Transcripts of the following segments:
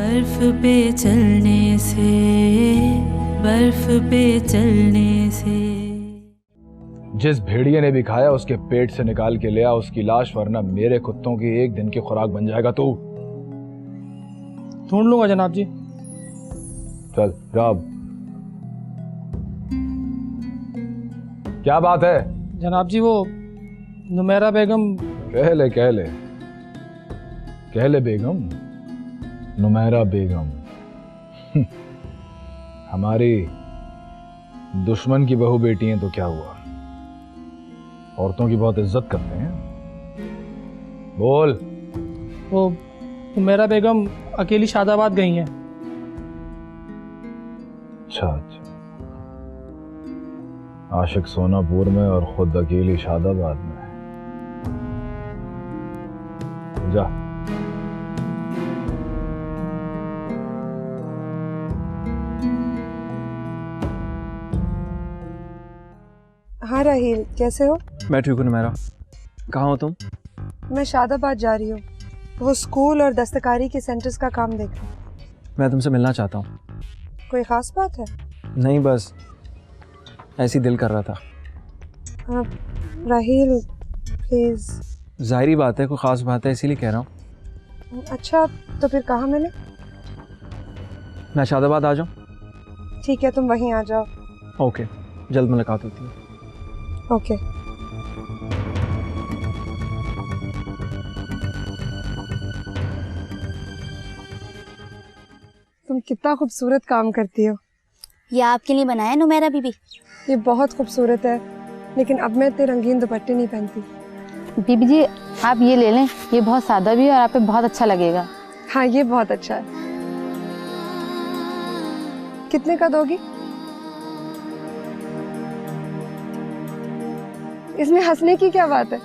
बर्फ पे चलने से, बर्फ पे चलने से। जिस भेड़िए ने भी खाया उसके पेट से निकाल के ले आ उसकी लाश, वरना मेरे कुत्तों की एक दिन की खुराक बन जाएगा तू। ढूंढ लूंगा जनाब जी। चल जाब। क्या बात है? जनाब जी वो नुमेरा बेगम। कह ले कह ले कह ले बेगम, नुमेरा बेगम। हमारी दुश्मन की बहू बेटी हैं तो क्या हुआ, औरतों की बहुत इज्जत करते हैं। बोल। वो नुमेरा बेगम अकेली शादाबाद गई हैं। अच्छा अच्छा, आशिक सोनापुर में और खुद अकेली शादाबाद में। जा। हाँ राहील, कैसे हो? मैं ठीक हूँ नुमेरा। कहाँ हो तुम? मैं शादाबाद जा रही हूँ, वो स्कूल और दस्तकारी के सेंटर्स का काम देख रही हूँ। मैं तुमसे मिलना चाहता हूँ। कोई ख़ास बात है? नहीं, बस ऐसे ही दिल कर रहा था। राहील प्लीज़। जाहिरी बात है, कोई ख़ास बात है इसीलिए कह रहा हूँ। अच्छा तो फिर कहाँ मिले? मैं शादाबाद आ जाऊँ? ठीक है, तुम वहीं आ जाओ। ओके, जल्द मुलाकात होती है। ओके। तुम कितना खूबसूरत काम करती हो। ये आपके लिए बनाया नुमेरा बीबी। ये बहुत खूबसूरत है, लेकिन अब मैं इतने रंगीन दुपट्टे नहीं पहनती। बीबी जी आप ये ले लें, ये बहुत सादा भी है और आप पे बहुत अच्छा लगेगा। हाँ ये बहुत अच्छा है। कितने का दोगी? इसमें हंसने की क्या बात है?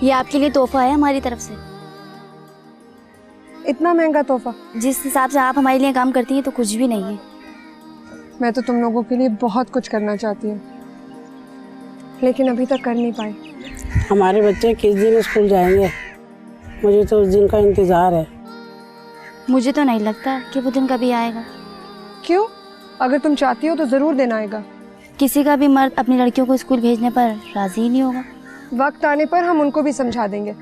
ये आपके लिए तोहफा है हमारी तरफ से। इतना महंगा तोहफा? जिस हिसाब से आप हमारे लिए काम करती हैं तो कुछ भी नहीं है। मैं तो तुम लोगों के लिए बहुत कुछ करना चाहती हूँ, लेकिन अभी तक कर नहीं पाई। हमारे बच्चे किस दिन स्कूल जाएंगे? मुझे तो उस दिन का इंतज़ार है। मुझे तो नहीं लगता कि वो दिन कभी आएगा। क्यों? अगर तुम चाहती हो तो ज़रूर दिन आएगा। किसी का भी मर्द अपनी लड़कियों को स्कूल भेजने पर राजी ही नहीं होगा। वक्त आने पर हम उनको भी समझा देंगे।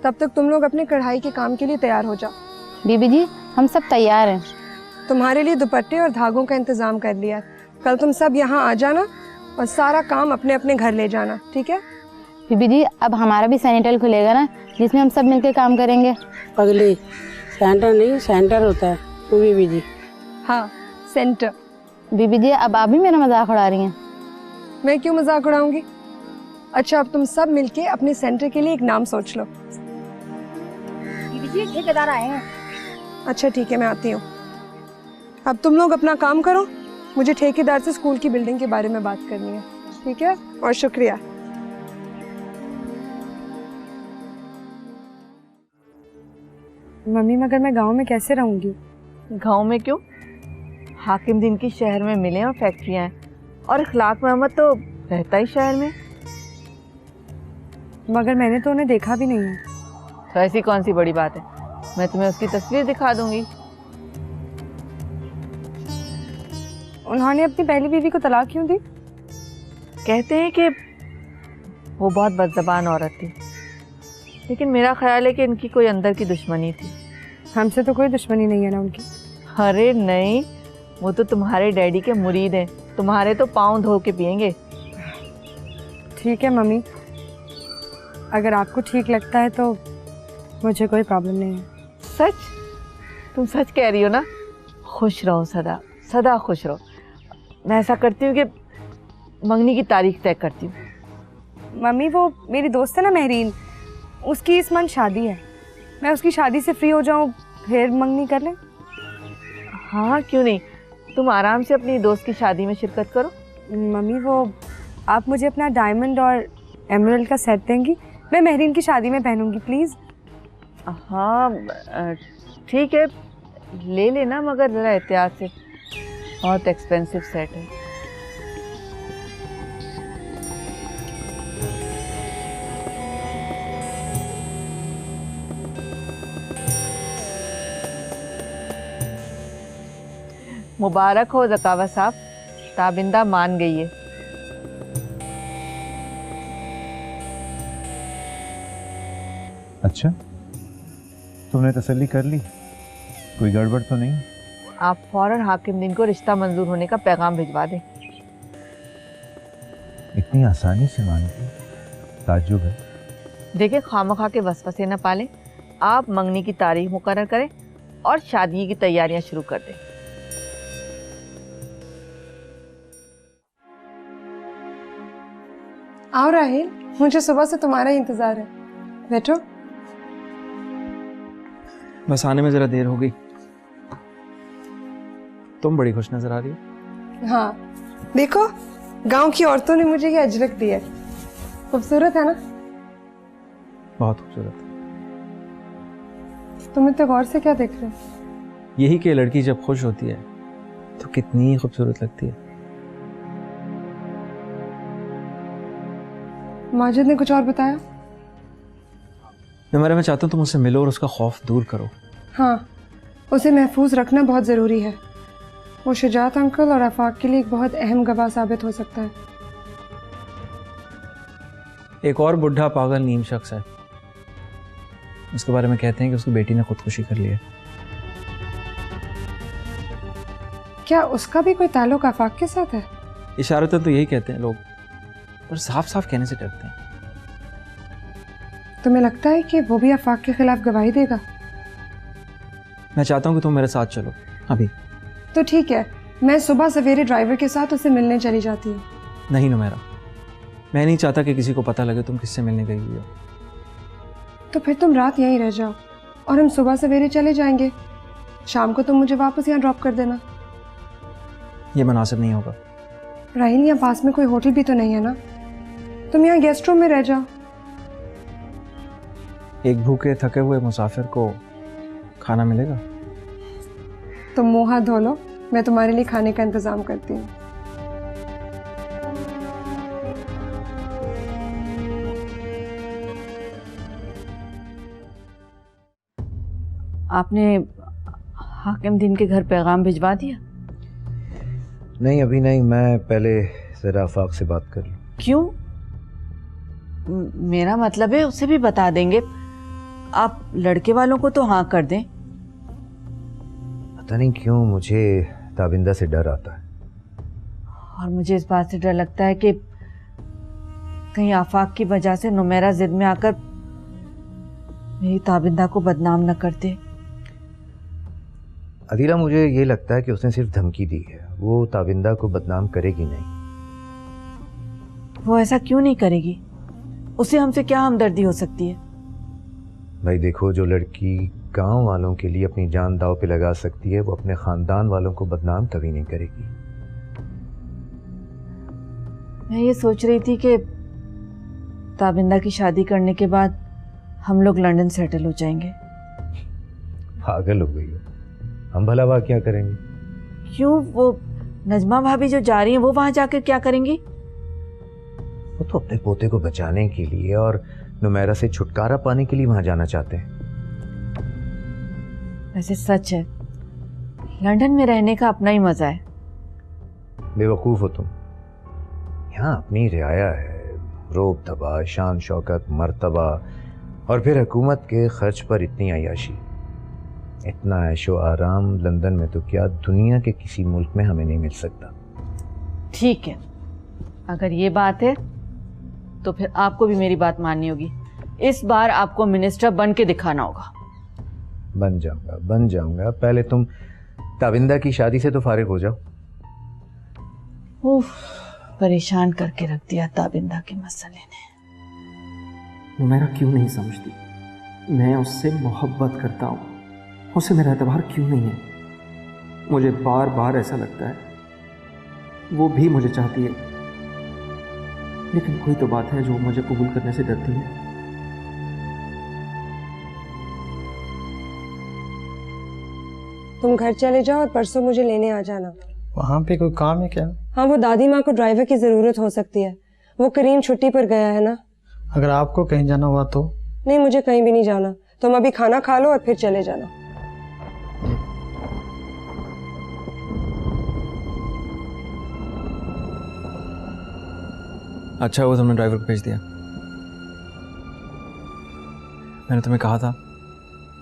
तब तक तुम लोग अपने कढ़ाई के काम के लिए तैयार हो जाओ। बीबी जी हम सब तैयार हैं। तुम्हारे लिए दुपट्टे और धागों का इंतजाम कर लिया। कल तुम सब यहाँ आ जाना और सारा काम अपने अपने घर ले जाना, ठीक है? बीबी जी अब हमारा भी सैनिटल खुलेगा ना, जिसमें हम सब मिलकर काम करेंगे। पगली, सेंटर नहीं सेंटर होता है वो बीबी जी। हाँ सेंटर। बीबी जी अब आप भी मेरा मजाक उड़ा रही हैं। मैं क्यों मजाक उड़ाऊंगी? अच्छा अब तुम सब मिलके अपने सेंटर के लिए एक नाम सोच लो। बीबी जी ठेकेदार आए हैं। अच्छा ठीक है, मैं आती हूँ। अब तुम लोग अपना काम करो, मुझे ठेकेदार से स्कूल की बिल्डिंग के बारे में बात करनी है, ठीक है? और शुक्रिया। मम्मी मगर मैं गांव में कैसे रहूंगी? गांव में क्यों? हाकिम दिन की शहर में मिले और फैक्ट्रियां हैं, और इखलाक मोहम्मद तो रहता ही शहर में। मगर मैंने तो उन्हें देखा भी नहीं है। तो ऐसी कौन सी बड़ी बात है, मैं तुम्हें उसकी तस्वीर दिखा दूंगी। उन्होंने अपनी पहली बीवी को तलाक क्यों दी? कहते हैं कि वो बहुत बदज़बान औरत थी, लेकिन मेरा ख्याल है कि इनकी कोई अंदर की दुश्मनी थी। हमसे तो कोई दुश्मनी नहीं है ना उनकी। अरे नहीं, वो तो तुम्हारे डैडी के मुरीद हैं, तुम्हारे तो पाँव धो के पियेंगे। ठीक है मम्मी, अगर आपको ठीक लगता है तो मुझे कोई प्रॉब्लम नहीं है। सच? तुम सच कह रही हो ना? खुश रहो सदा, सदा खुश रहो। मैं ऐसा करती हूँ कि मंगनी की तारीख तय करती हूँ। मम्मी वो मेरी दोस्त है ना महरीन, उसकी इस मंथ शादी है। मैं उसकी शादी से फ्री हो जाऊँ फिर मंगनी कर लें। हाँ क्यों नहीं, तुम आराम से अपनी दोस्त की शादी में शिरकत करो। मम्मी वो आप मुझे अपना डायमंड और एमराल्ड का सेट देंगी, मैं महरीन की शादी में पहनूंगी प्लीज़। हाँ ठीक है, ले लेना, मगर ज़रा एहतियात से, बहुत एक्सपेंसिव सेट है। मुबारक हो ज़कावत साहब, ताबिंदा मान गई है। अच्छा, तुमने तसल्ली कर ली? कोई गड़बड़ तो नहीं? आप फौरन हाकिम दिन को रिश्ता मंजूर होने का पैगाम भिजवा दें। इतनी आसानी से मान गई, ताज्जुब है। देखिए, खामखा के वसवसे न पालें, आप मंगनी की तारीख मुकर्रर करें और शादी की तैयारियां शुरू कर दें। आओ राहिल, मुझे सुबह से तुम्हारा ही इंतजार है। बैठो। बस आने में जरा देर हो गई। तुम बड़ी खुश नजर आ रही हो। हाँ, देखो गांव की औरतों ने मुझे ये अजरक दिया है। खूबसूरत है ना? बहुत खूबसूरत। तुम इतने गौर से क्या देख रहे हो? यही कि लड़की जब खुश होती है तो कितनी खूबसूरत लगती है। माजिद ने कुछ और बताया? मैं चाहता हूँ तुम उससे मिलो और उसका खौफ दूर करो। हाँ, उसे महफूज रखना बहुत ज़रूरी है। वो शुजात अंकल और आफाक के लिए एक बहुत अहम गवाह साबित हो सकता है। एक और बुढ़ा पागल नीम शख्स है, उसके बारे में कहते हैं कि उसकी बेटी ने खुदकुशी कर ली है। क्या उसका भी कोई ताल्लुक आफाक के साथ है? इशारतन तो यही कहते हैं लोग, पर साफ साफ कहने से डरते हैं। तुम्हें लगता है कि वो भी आफाक के खिलाफ गवाही देगा? मैं चाहता हूँ कि तुम मेरे साथ चलो अभी। तो ठीक है, मैं सुबह सवेरे ड्राइवर के साथ उसे मिलने चली जाती हूँ। नहीं नुमैरा, मैं नहीं चाहता कि किसी को पता लगे तुम किससे मिलने गई हुई हो। तो फिर तुम रात यहीं रह जाओ और हम सुबह सवेरे चले जाएंगे। शाम को तुम मुझे वापस यहाँ ड्रॉप कर देना। ये मुनासिब नहीं होगा। राहिल, यहाँ पास में कोई होटल भी तो नहीं है ना? तुम यहाँ गेस्ट रूम में रह जाओ। एक भूखे थके हुए मुसाफिर को खाना मिलेगा? तुम मुँह हाथ धो लो, मैं तुम्हारे लिए खाने का इंतजाम करती हूँ। आपने हाकिम दिन के घर पैगाम भिजवा दिया? नहीं, अभी नहीं। मैं पहले ज़रा आफाक से बात कर लूँ। क्यों? मेरा मतलब है उसे भी बता देंगे। आप लड़के वालों को तो हाँ कर दें। पता नहीं क्यों मुझे ताबिंदा से डर आता है। और मुझे इस बात से डर लगता है कि कहीं आफाक की वजह से नुमैरा जिद में आकर मेरी ताबिंदा को बदनाम न कर दे। अदीला, मुझे ये लगता है कि उसने सिर्फ धमकी दी है, वो ताबिंदा को बदनाम करेगी नहीं। वो ऐसा क्यों नहीं करेगी? उसे हमसे क्या हमदर्दी हो सकती है? भाई देखो, जो लड़की गांव वालों के लिए अपनी जान दांव पे लगा सकती है, वो अपने खानदान वालों को बदनाम कभी नहीं करेगी। मैं ये सोच रही थी कि ताबिंदा की शादी करने के बाद हम लोग लंदन सेटल हो जाएंगे। पागल हो गई हो, हम भला वहाँ क्या करेंगे? क्यों? वो नजमा भाभी जो जा रही हैं वो वहां जाकर क्या करेंगी? वो तो अपने पोते को बचाने के लिए और नुमैरा से छुटकारा पाने के लिए वहां जाना चाहते हैं। वैसे सच है, लंदन में रहने का अपना ही मजा है। बेवकूफ़ हो तुम। यहाँ अपनी रियाया है, रोब तबा, शान शौकत, मर्तबा, और फिर हुकूमत के खर्च पर इतनी अयाशी। इतना ऐशो आराम लंदन में तो क्या, दुनिया के किसी मुल्क में हमें नहीं मिल सकता। ठीक है, अगर ये बात है तो फिर आपको भी मेरी बात माननी होगी। इस बार आपको मिनिस्टर बन के दिखाना होगा। बन जाऊंगा। पहले तुम ताबिंदा की शादी से तो फारिग हो जाओ। उफ, परेशान करके रख दिया ताबिंदा के मसले ने। वो मेरा क्यों नहीं समझती? मैं उससे मोहब्बत करता हूँ, उससे मेरा एतबार क्यों नहीं है? मुझे बार बार ऐसा लगता है वो भी मुझे चाहती है, लेकिन कोई तो बात है जो मुझे कबूल करने से डरती है। तुम घर चले जाओ और परसों मुझे लेने आ जाना। वहाँ पे कोई काम है क्या? हाँ, वो दादी माँ को ड्राइवर की ज़रूरत हो सकती है। वो करीम छुट्टी पर गया है ना। अगर आपको कहीं जाना हुआ तो? नहीं, मुझे कहीं भी नहीं जाना। तुम अभी खाना खा लो और फिर चले जाना। अच्छा हुआ तुमने ड्राइवर को भेज दिया। मैंने तुम्हें कहा था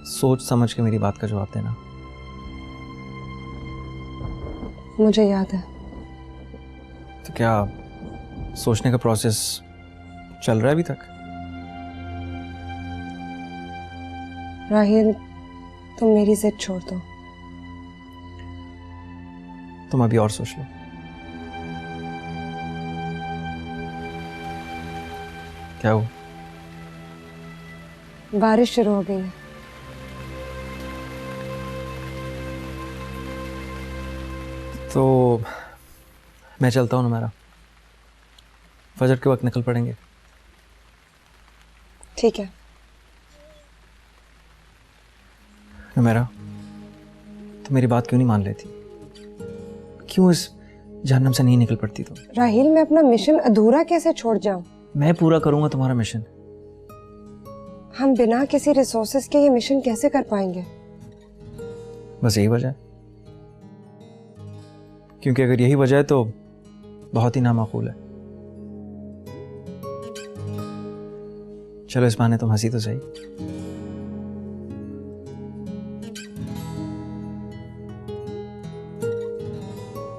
सोच समझ के मेरी बात का जवाब देना। मुझे याद है। तो क्या सोचने का प्रोसेस चल रहा है अभी तक? राहिल, तुम मेरी जिद छोड़ दो। तुम अभी और सोच लो। क्या हुआ? बारिश शुरू हो गई है। तो मैं चलता हूँ नुमैरा, फजर के वक्त निकल पड़ेंगे। ठीक है। नुमैरा, तो मेरी बात क्यों नहीं मान लेती? क्यों इस जहन्नम से नहीं निकल पड़ती तुम? राहिल, मैं अपना मिशन अधूरा कैसे छोड़ जाऊं? मैं पूरा करूंगा तुम्हारा मिशन। हम बिना किसी रिसोर्सेज के ये मिशन कैसे कर पाएंगे? बस यही वजह है? क्योंकि अगर यही वजह है तो बहुत ही नामाकूल है। चलो इस बहाने तुम हंसी तो सही।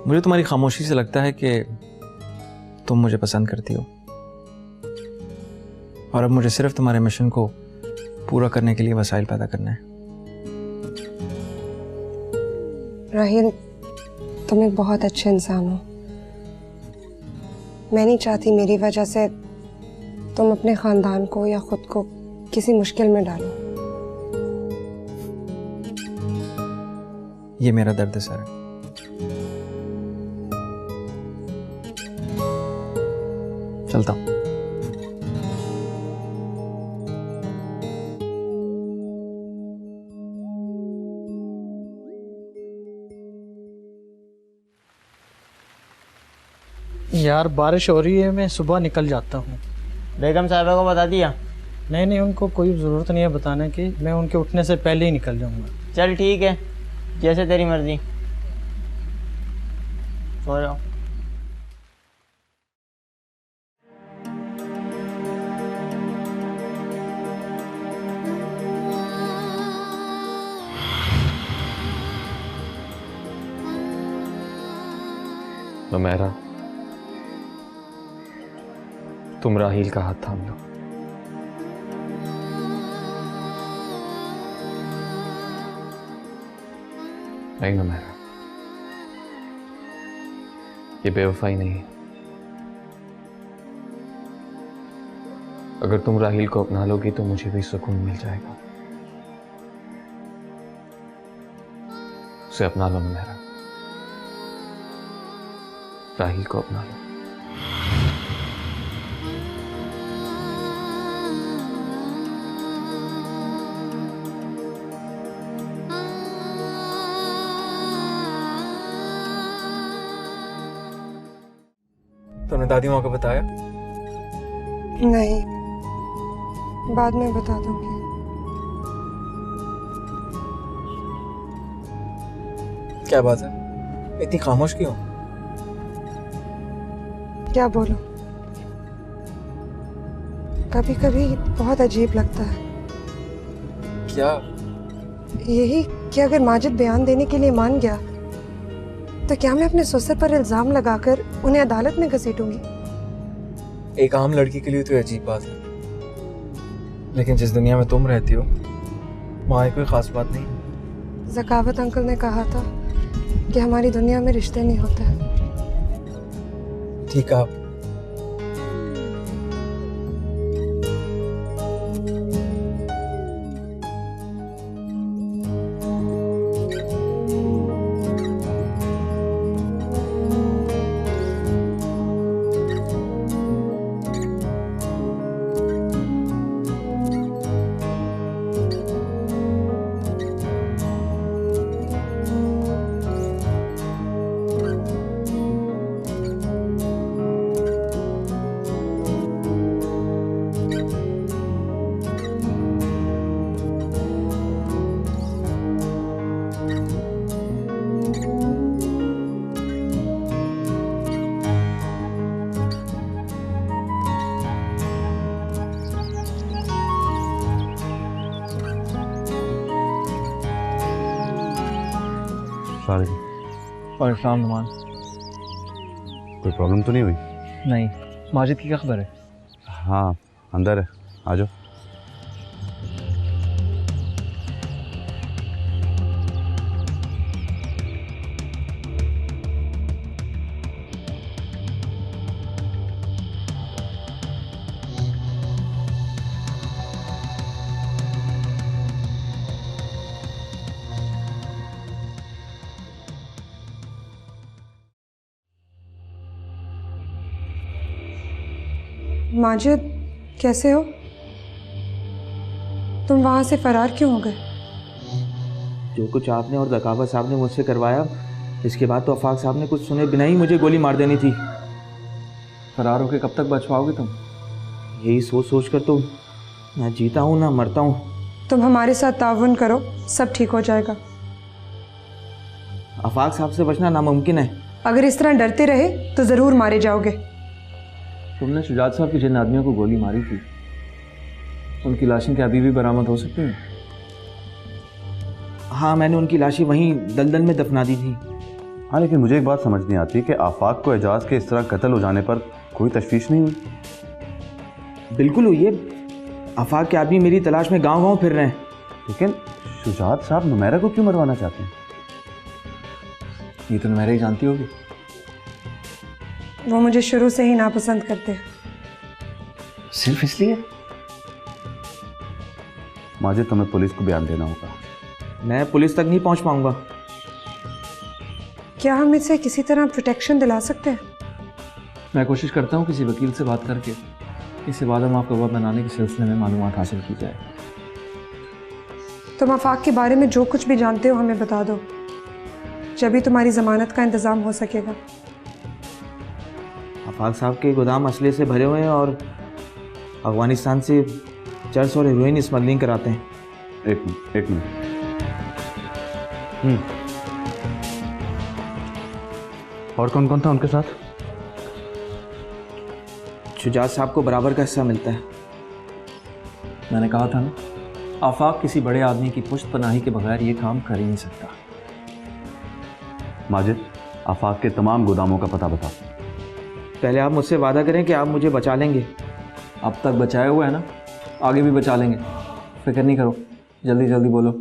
मुझे तुम्हारी खामोशी से लगता है कि तुम मुझे पसंद करती हो और अब मुझे सिर्फ तुम्हारे मिशन को पूरा करने के लिए वसाइल पैदा करना है। राहिल, तुम एक बहुत अच्छे इंसान हो। मैं नहीं चाहती मेरी वजह से तुम अपने खानदान को या खुद को किसी मुश्किल में डालो। ये मेरा दर्द सर है। चलता हूं। यार बारिश हो रही है, मैं सुबह निकल जाता हूँ। बेगम साहिबा को बता दिया? नहीं, उनको कोई ज़रूरत नहीं है बताने की, मैं उनके उठने से पहले ही निकल जाऊँगा। चल ठीक है, जैसे तेरी मर्जी। सो जाओ। नुमैरा, तुम राहील का हाथ थाम लो। नहीं नुमैरा, ये बेवफाई नहीं है। अगर तुम राहील को अपना लोगी तो मुझे भी सुकून मिल जाएगा। उसे अपना लो नुमैरा, राहील को अपना लो। तुमने दादी माँ को बताया? नहीं, बाद में बता दूंगी। क्या बात है, इतनी खामोश क्यों? क्या बोलूं, कभी कभी बहुत अजीब लगता है। क्या? यही कि अगर माजिद बयान देने के लिए मान गया तो क्या मैं अपने ससुर पर इल्जाम लगाकर उन्हें अदालत में घसीटूंगी? एक आम लड़की के लिए तो अजीब बात है, लेकिन जिस दुनिया में तुम रहती हो वहाँ कोई खास बात नहीं। ज़कावत अंकल ने कहा था कि हमारी दुनिया में रिश्ते नहीं होते। ठीक है। और इस्लाम नुमान। कोई प्रॉब्लम तो नहीं हुई? नहीं। माजिद की क्या खबर है? हाँ अंदर है, आ जाओ। माजिद कैसे हो? तुम वहाँ से फरार क्यों हो गए? जो कुछ आपने और दकावा साहब ने मुझसे करवाया, इसके बाद तो आफाक साहब ने कुछ सुने बिना ही मुझे गोली मार देनी थी। फरार होके कब तक बच पाओगे तुम? यही सोच सोच कर तो ना जीता हूँ ना मरता हूँ। तुम हमारे साथ ताउन करो, सब ठीक हो जाएगा। आफाक साहब से बचना नामुमकिन है। अगर इस तरह डरते रहे तो ज़रूर मारे जाओगे। तुमने शुजात साहब की जिन आदमियों को गोली मारी थी, उनकी लाशें क्या अभी भी बरामद हो सकती हैं? हाँ, मैंने उनकी लाशें वहीं दलदल में दफना दी थी। हाँ, लेकिन मुझे एक बात समझ नहीं आती कि आफाक को एजाज के इस तरह कत्ल हो जाने पर कोई तशवीश नहीं हुई। बिल्कुल हुई है। आफाक के आदमी मेरी तलाश में गांव-गांव फिर रहे हैं। लेकिन शुजात साहब नुमैरा को क्यों मरवाना चाहते हैं? ये तो नुमैरा ही जानती होगी। वो मुझे शुरू से ही नापसंद करते। सिर्फ इसलिए? माजिद, तुम्हें पुलिस को बयान देना होगा। मैं पुलिस तक नहीं पहुंच पाऊंगा। क्या हम इसे किसी तरह प्रोटेक्शन दिला सकते हैं? मैं कोशिश करता हूँ किसी वकील से बात करके इसे वादा माफ गवाह बनाने के सिलसिले में मालूमात हासिल की जाए। तुम आफाक के बारे में जो कुछ भी जानते हो हमें बता दो, जब ही तुम्हारी जमानत का इंतजाम हो सकेगा। आफाक साहब के गोदाम असले से भरे हुए हैं और अफगानिस्तान से चर्स और हीरोइन स्मगलिंग कराते हैं। एक मिनट। और कौन कौन था उनके साथ? शुजात साहब को बराबर का हिस्सा मिलता है। मैंने कहा था ना, आफाक किसी बड़े आदमी की पुश्त पनाही के बगैर ये काम कर ही नहीं सकता। माजिद, आफाक के तमाम गोदामों का पता बताओ। पहले आप मुझसे वादा करें कि आप मुझे बचा लेंगे। अब तक बचाए हुए है ना, आगे भी बचा लेंगे, फिक्र नहीं करो। जल्दी जल्दी बोलो।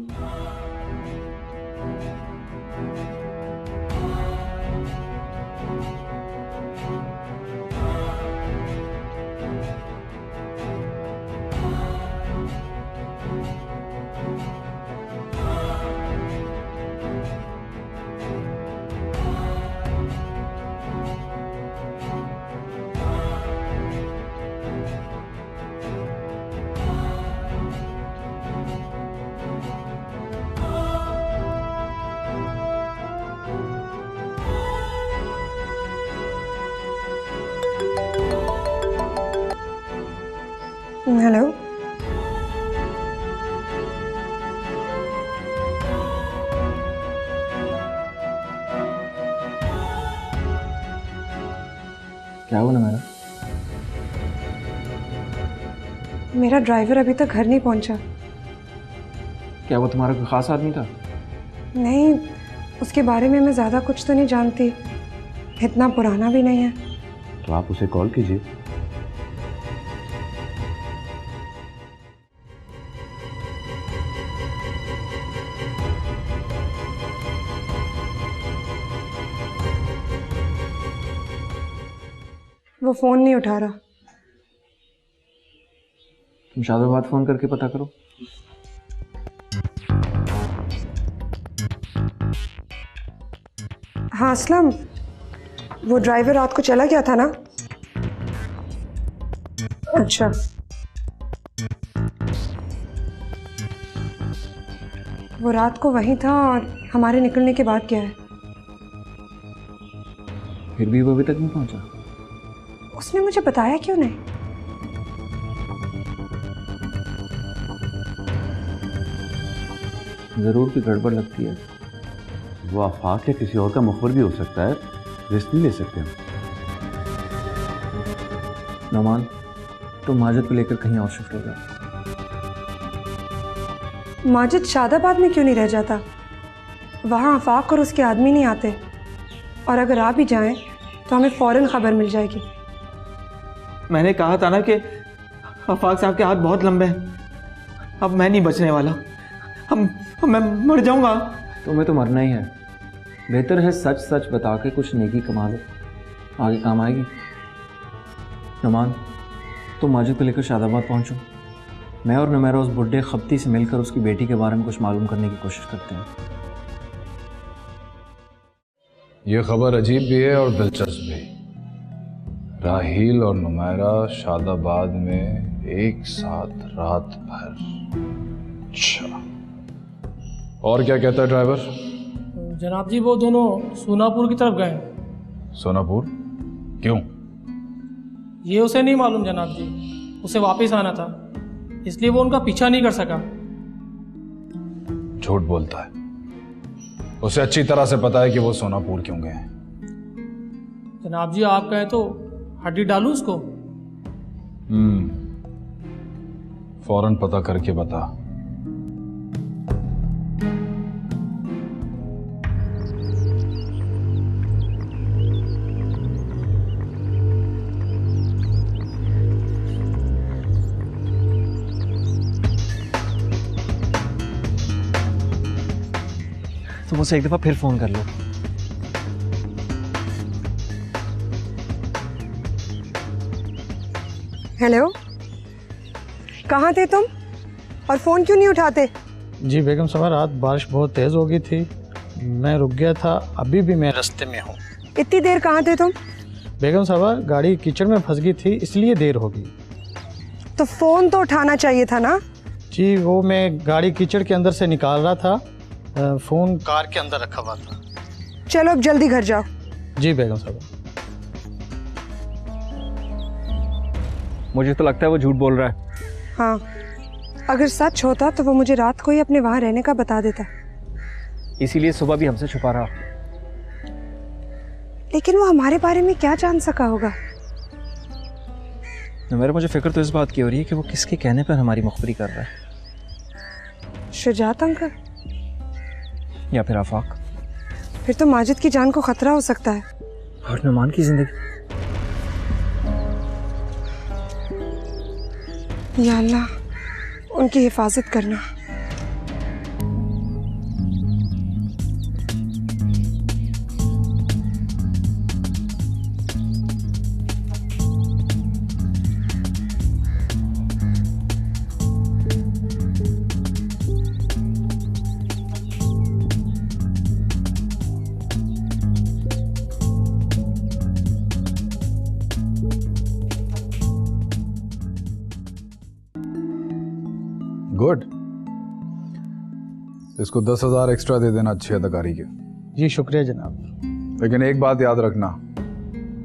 हेलो, क्या हुआ ना मेरा ड्राइवर अभी तक घर नहीं पहुंचा। क्या वो तुम्हारा कोई खास आदमी था? नहीं, उसके बारे में मैं ज़्यादा कुछ तो नहीं जानती, इतना पुराना भी नहीं है। तो आप उसे कॉल कीजिए। वो फ़ोन नहीं उठा रहा। तुम शादाबाद फ़ोन करके पता करो। हाँ असलम, वो ड्राइवर रात को चला गया था ना? अच्छा, वो रात को वहीं था और हमारे निकलने के बाद क्या है? फिर भी वो अभी तक नहीं पहुंचा। उसने मुझे बताया क्यों नहीं? जरूर कोई गड़बड़ लगती है। वो आफाक या किसी और का मुखबिर भी हो सकता है, रिस्क नहीं ले सकते हम। नौमान, तुम माजिद को लेकर कहीं और शिफ्ट हो जाओ। माजिद शादाबाद में क्यों नहीं रह जाता? वहाँ आफाक और उसके आदमी नहीं आते, और अगर आ भी जाएं तो हमें फ़ौरन खबर मिल जाएगी। मैंने कहा था ना कि आफाक साहब के हाथ बहुत लंबे हैं। अब मैं नहीं बचने वाला। अब मैं मर जाऊंगा। तुम्हें तो मरना ही है। बेहतर है सच सच बता के कुछ नेकी कमा लो, आगे काम आएगी। नुमान, तुम माजिद को लेकर शादाबाद पहुंचो। मैं और नुमैरा उस बुढ़े खप्ती से मिलकर उसकी बेटी के बारे में कुछ मालूम करने की कोशिश करते हैं। ये खबर अजीब भी है और दिलचस्प भी। राहील और नुमैरा शादाबाद में एक साथ रात भर। अच्छा, और क्या कहता है ड्राइवर? जनाब जी वो दोनों सोनापुर की तरफ गए। सोनापुर? क्यों? ये उसे नहीं मालूम जनाब जी, उसे वापस आना था, इसलिए वो उनका पीछा नहीं कर सका। झूठ बोलता है। उसे अच्छी तरह से पता है कि वो सोनापुर क्यों गए हैं। जनाब जी आप कहें तो हड्डी डालूं उसको? फौरन पता करके बता। तुम उसे एक दफा फिर फोन कर लो। हेलो, कहाँ थे तुम और फोन क्यों नहीं उठाते? जी बेगम साहबा, रात बारिश बहुत तेज हो गई थी, मैं रुक गया था, अभी भी मैं रास्ते में हूँ। इतनी देर कहाँ थे तुम? बेगम साहबा गाड़ी कीचड़ में फंस गई थी, इसलिए देर हो गई। तो फोन तो उठाना चाहिए था ना। जी वो मैं गाड़ी कीचड़ के अंदर से निकाल रहा था, फोन कार के अंदर रखा हुआ था। चलो अब जल्दी घर जाओ। जी बेगम साहब। मुझे तो लगता है वो झूठ बोल रहा है। हाँ, अगर सच होता तो वो मुझे रात को ही अपने वहां रहने का बता देता, इसीलिए सुबह भी हमसे छुपा रहा। लेकिन वो हमारे बारे में क्या जान सका होगा? मेरे मुझे फिक्र तो इस बात की हो रही है कि वो किसके कहने पर हमारी मुखबरी कर रहा है। शुजात अंकल या फिर आफाक। फिर तो माजिद की जान को खतरा हो सकता है। और नुमान की जिंदगी। या अल्लाह, उनकी हिफाजत करना। गुड, इसको 10,000 एक्स्ट्रा दे देना अच्छी अदाकारी के। जी शुक्रिया जनाब। लेकिन एक बात याद रखना,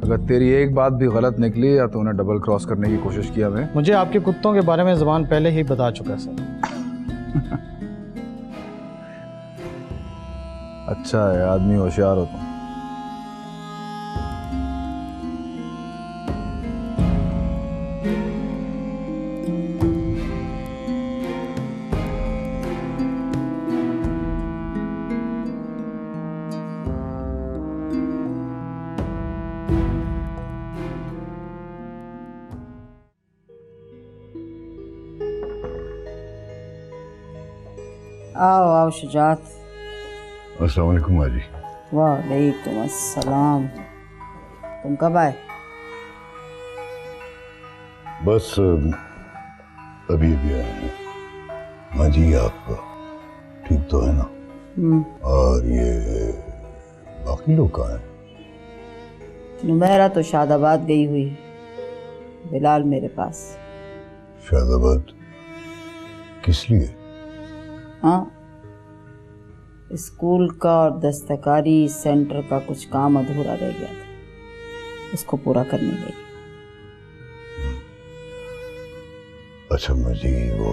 अगर तेरी एक बात भी गलत निकली या तो उन्हें डबल क्रॉस करने की कोशिश किया मैं। मुझे आपके कुत्तों के बारे में ज़बान पहले ही बता चुका सर। अच्छा है, आदमी होशियार हो तुम। आओ आओ शुजात। अस्सलाम वालेकुम हाजी। वालेकुम अस्सलाम। तुम कब आए? बस अभी अभी आए हैं। हाँ जी, आप ठीक तो है ना? और ये बाकी लोग कहाँ हैं? नुमैरा तो शादाबाद गई हुई है, बिलाल मेरे पास। शादाबाद किस लिए? हाँ, स्कूल का और दस्तकारी सेंटर का कुछ काम अधूरा रह गया था, इसको पूरा करने गई। अच्छा मुझे वो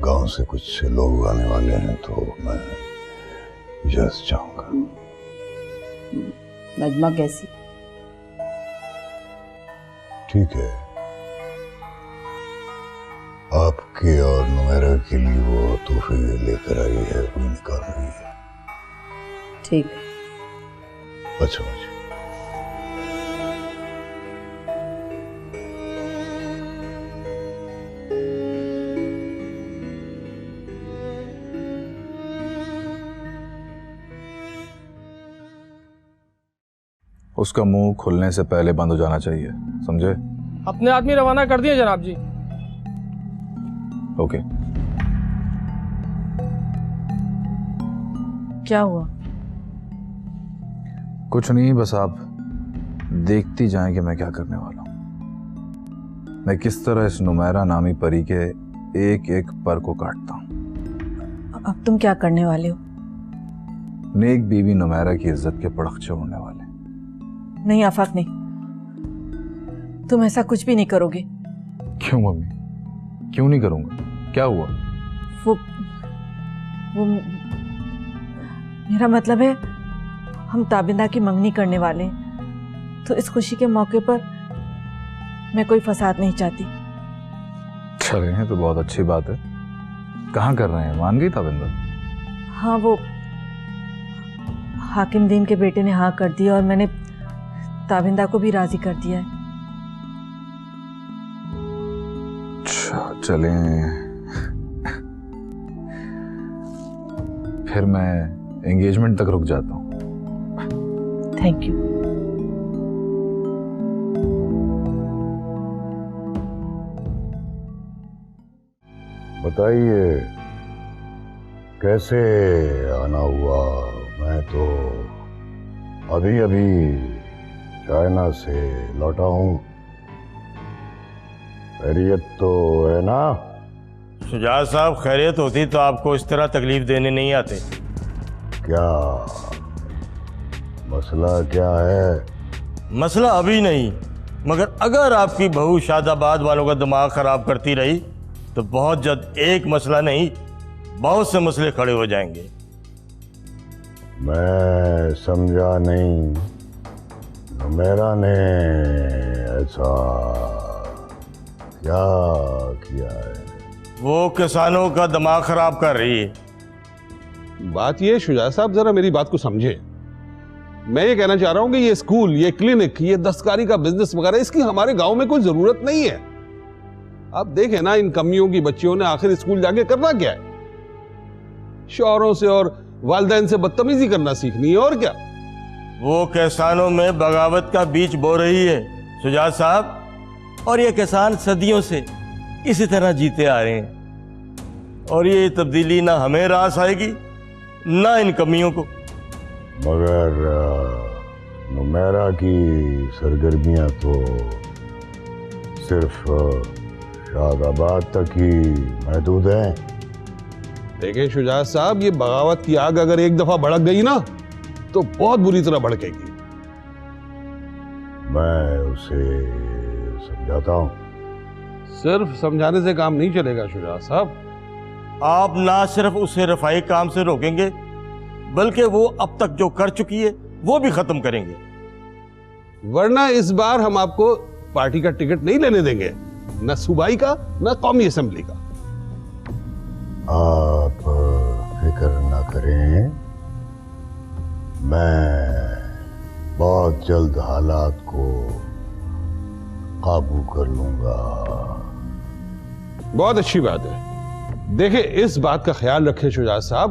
गांव से कुछ लोग आने वाले हैं तो मैं इजाज़त चाहूँगा। नजमा कैसी? ठीक है। आपके और नुमैरा के लिए वो तोहफे लेकर आई है, कोई निकाल रही है। ठीक। अच्छा। उसका मुंह खुलने से पहले बंद हो जाना चाहिए, समझे? अपने आदमी रवाना कर दिए जनाब जी। ओके। क्या हुआ? कुछ नहीं, बस आप देखती जाएं कि मैं क्या करने वाला हूं। मैं किस तरह इस नुमैरा नामी परी के एक एक पर को काटता हूं। अब तुम क्या करने वाले हो? नेक बीवी नुमैरा की इज्जत के पड़खचे उड़ने वाले। नहीं आफाक, नहीं, तुम ऐसा कुछ भी नहीं करोगे। क्यों मम्मी, क्यों नहीं करूंगा? क्या हुआ? वो मेरा मतलब है, हम ताबिंदा की मंगनी करने वाले हैं, तो इस खुशी के मौके पर मैं कोई फसाद नहीं चाहती। चले हैं तो बहुत अच्छी बात है। कहाँ कर रहे हैं? मान गई ताबिंदा? हाँ, वो हाकिम दीन के बेटे ने हाँ कर दिया और मैंने ताबिंदा को भी राजी कर दिया है। चलें, फिर मैं एंगेजमेंट तक रुक जाता हूँ। Thank you. बताइए कैसे आना हुआ? मैं तो अभी अभी चाइना से लौटा हूँ। खैरियत तो है ना? शुजात साहब, खैरियत होती तो आपको इस तरह तकलीफ देने नहीं आते। क्या मसला क्या है? मसला अभी नहीं, मगर अगर आपकी बहू शादाबाद वालों का दिमाग खराब करती रही तो बहुत जल्द एक मसला नहीं, बहुत से मसले खड़े हो जाएंगे। मैं समझा नहीं। मेरा ने ऐसा क्या किया है? वो किसानों का दिमाग खराब कर रही है। बात ये शुजात साहब, जरा मेरी बात को समझे। मैं ये कहना चाह रहा हूं कि ये स्कूल, ये क्लिनिक, ये दस्तकारी का बिजनेस वगैरह, इसकी हमारे गांव में कोई जरूरत नहीं है। आप देखें ना, इन कमियों की बच्चियों ने आखिर स्कूल जाके करना क्या है? शौहरों से और वालिदैन से बदतमीजी करना सीखनी है, और क्या? वो किसानों में बगावत का बीज बो रही है शुजात साहब, और ये किसान सदियों से इसी तरह जीते आ रहे हैं, और ये तब्दीली ना हमें रास आएगी ना इन कमियों को। मगर नुमैरा की सरगर्मियां तो सिर्फ शादाबाद तक ही महदूद हैं। देखें शुजात साहब, ये बगावत की आग अगर एक दफा भड़क गई ना तो बहुत बुरी तरह भड़केगी। मैं उसे समझाता हूं। सिर्फ समझाने से काम नहीं चलेगा शुजात साहब। आप ना सिर्फ उसे रफाई काम से रोकेंगे, बल्कि वो अब तक जो कर चुकी है वो भी खत्म करेंगे। वरना इस बार हम आपको पार्टी का टिकट नहीं लेने देंगे, न सूबाई का न कौमी असेंबली का। आप फिक्र ना करें, मैं बहुत जल्द हालात को काबू कर लूंगा। बहुत अच्छी बात है। देखें, इस बात का ख्याल रखें शुजात साहब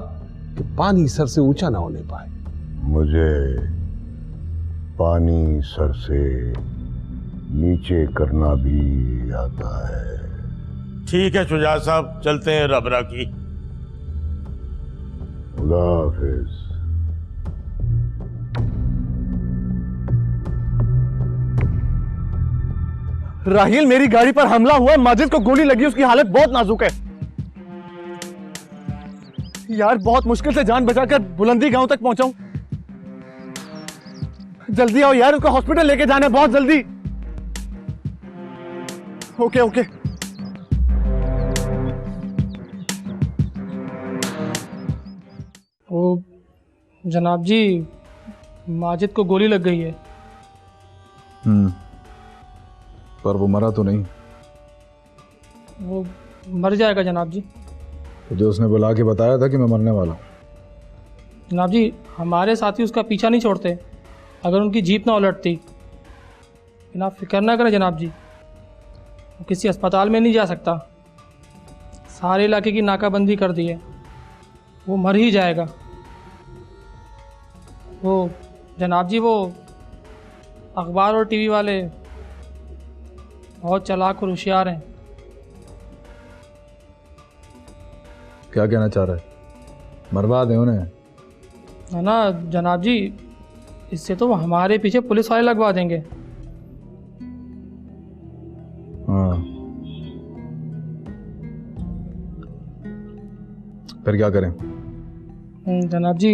कि पानी सर से ऊंचा ना होने पाए। मुझे पानी सर से नीचे करना भी आता है। ठीक है शुजात साहब, चलते हैं रब राखी। खुदा हाफिज। राहील, मेरी गाड़ी पर हमला हुआ, माजिद को गोली लगी, उसकी हालत बहुत नाजुक है। यार, बहुत मुश्किल से जान बचाकर बुलंदी गांव तक पहुंचा हूं। जल्दी आओ यार, उसको हॉस्पिटल लेके जाना है, बहुत जल्दी। Okay okay. वो जनाब जी, माजिद को गोली लग गई है। पर वो मरा तो नहीं? वो मर जाएगा जनाब जी। तो जो उसने बुला के बताया था कि मैं मरने वाला हूं। जनाब जी, हमारे साथी उसका पीछा नहीं छोड़ते अगर उनकी जीप ना उलटती। लेकिन आप फिक्र ना करें जनाब जी, वो किसी अस्पताल में नहीं जा सकता। सारे इलाके की नाकाबंदी कर दी है, वो मर ही जाएगा। वो जनाब जी, वो अखबार और टीवी वाले बहुत चालाक और होशियार हैं। क्या कहना चाह रहा है? मरवा दें उन्हें? ना जनाब जी, इससे तो वो हमारे पीछे पुलिस वाले लगवा देंगे। हाँ, फिर क्या करें? जनाब जी,